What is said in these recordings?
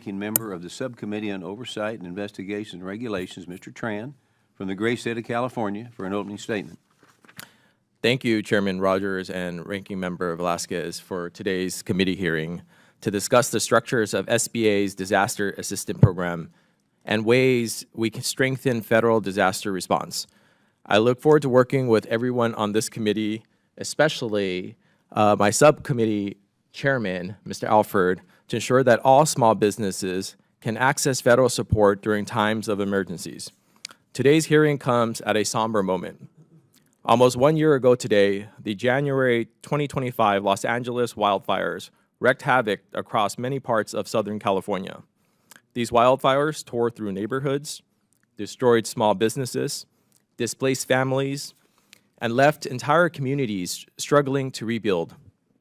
Ranking Member of the Subcommittee on Oversight and Investigation and Regulations, Mr. Tran, from the great state of California, for an opening statement. Thank you, Chairman Rogers and Ranking Member Velasquez, for today's committee hearing to discuss the structures of SBA's Disaster Assistance Program and ways we can strengthen federal disaster response. I look forward to working with everyone on this committee, especially my subcommittee chairman, Mr. Alford, to ensure that all small businesses can access federal support during times of emergencies. Today's hearing comes at a somber moment. Almost 1 year ago today, the January 2025 Los Angeles wildfires wreaked havoc across many parts of Southern California. These wildfires tore through neighborhoods, destroyed small businesses, displaced families, and left entire communities struggling to rebuild.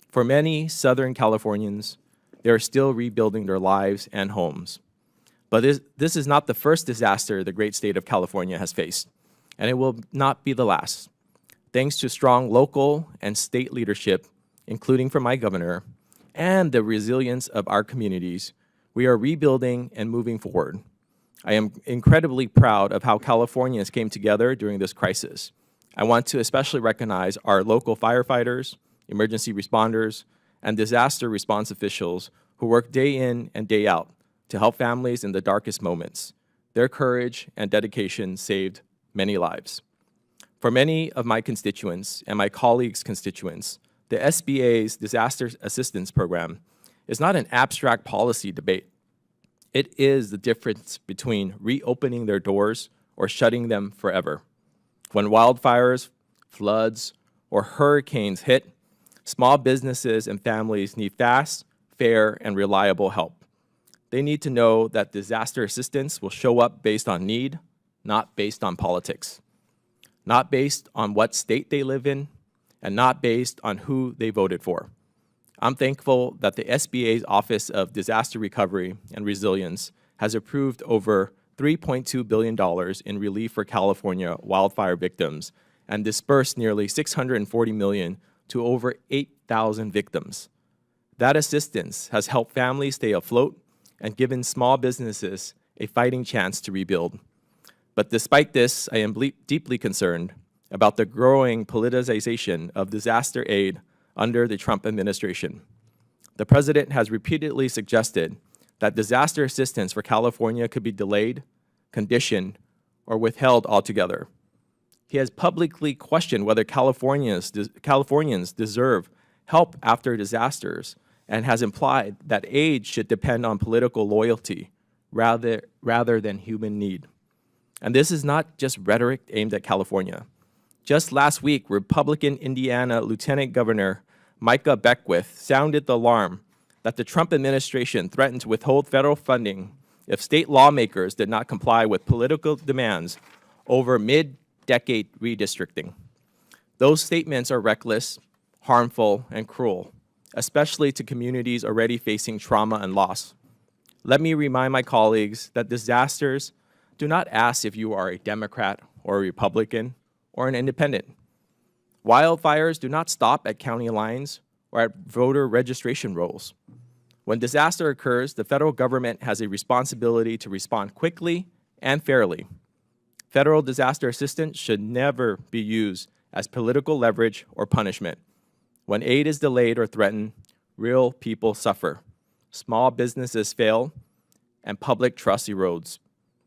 For many Southern Californians, they are still rebuilding their lives and homes. But this is not the first disaster the great state of California has faced, and it will not be the last. Thanks to strong local and state leadership, including from my governor, and the resilience of our communities, we are rebuilding and moving forward. I am incredibly proud of how Californians came together during this crisis. I want to especially recognize our local firefighters, emergency responders, and disaster response officials who work day in and day out to help families in the darkest moments. Their courage and dedication saved many lives. For many of my constituents and my colleagues' constituents, the SBA's Disaster Assistance Program is not an abstract policy debate. It is the difference between reopening their doors or shutting them forever. When wildfires, floods, or hurricanes hit, small businesses and families need fast, fair, and reliable help. They need to know that disaster assistance will show up based on need, not based on politics, not based on what state they live in, and not based on who they voted for. I'm thankful that the SBA's Office of Disaster Recovery and Resilience has approved over $3.2 billion in relief for California wildfire victims and dispersed nearly $640 million to over 8,000 victims. That assistance has helped families stay afloat and given small businesses a fighting chance to rebuild. But despite this, I am deeply concerned about the growing politicization of disaster aid under the Trump administration. The president has repeatedly suggested that disaster assistance for California could be delayed, conditioned, or withheld altogether. He has publicly questioned whether Californians deserve help after disasters and has implied that aid should depend on political loyalty rather than human need. And this is not just rhetoric aimed at California. Just last week, Republican Indiana Lieutenant Governor Micah Beckwith sounded the alarm that the Trump administration threatened to withhold federal funding if state lawmakers did not comply with political demands over mid-decade redistricting. Those statements are reckless, harmful, and cruel, especially to communities already facing trauma and loss. Let me remind my colleagues that disasters do not ask if you are a Democrat or a Republican or an independent. Wildfires do not stop at county lines or at voter registration rolls. When disaster occurs, the federal government has a responsibility to respond quickly and fairly. Federal disaster assistance should never be used as political leverage or punishment. When aid is delayed or threatened, real people suffer, small businesses fail, and public trust erodes.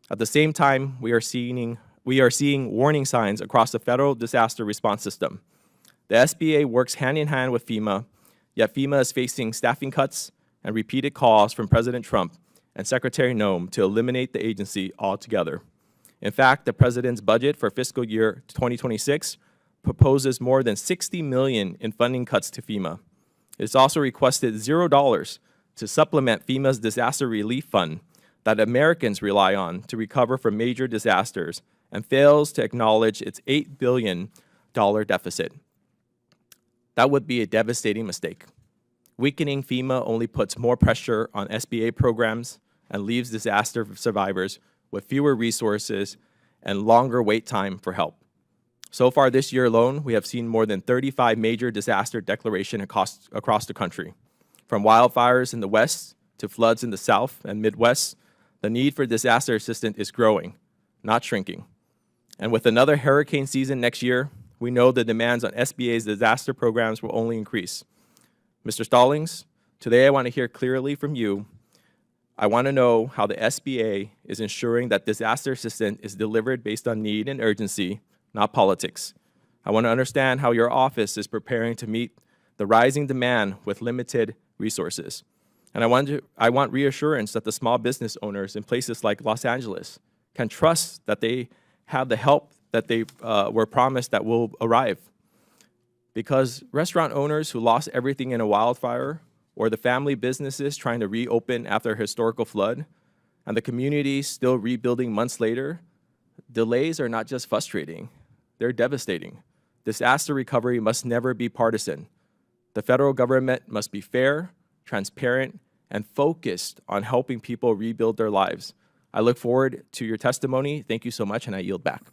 At the same time, we are seeing warning signs across the federal disaster response system. The SBA works hand in hand with FEMA, yet FEMA is facing staffing cuts and repeated calls from President Trump and Secretary Noem to eliminate the agency altogether. In fact, the president's budget for fiscal year 2026 proposes more than $60 million in funding cuts to FEMA. It's also requested $0 to supplement FEMA's disaster relief fund that Americans rely on to recover from major disasters and fails to acknowledge its $8 billion deficit. That would be a devastating mistake. Weakening FEMA only puts more pressure on SBA programs and leaves disaster survivors with fewer resources and longer wait time for help. So far this year alone, we have seen more than 35 major disaster declarations across the country, from wildfires in the west to floods in the South and Midwest, the need for disaster assistance is growing, not shrinking. And with another hurricane season next year, we know the demands on SBA's disaster programs will only increase. Mr. Stallings, today I want to hear clearly from you. I want to know how the SBA is ensuring that disaster assistance is delivered based on need and urgency, not politics. I want to understand how your office is preparing to meet the rising demand with limited resources. And I want reassurance that the small business owners in places like Los Angeles can trust that they have the help that they were promised that will arrive. Because restaurant owners who lost everything in a wildfire, or the family businesses trying to reopen after a historical flood, and the community still rebuilding months later, delays are not just frustrating, they're devastating. Disaster recovery must never be partisan. The federal government must be fair, transparent, and focused on helping people rebuild their lives. I look forward to your testimony. Thank you so much, and I yield back.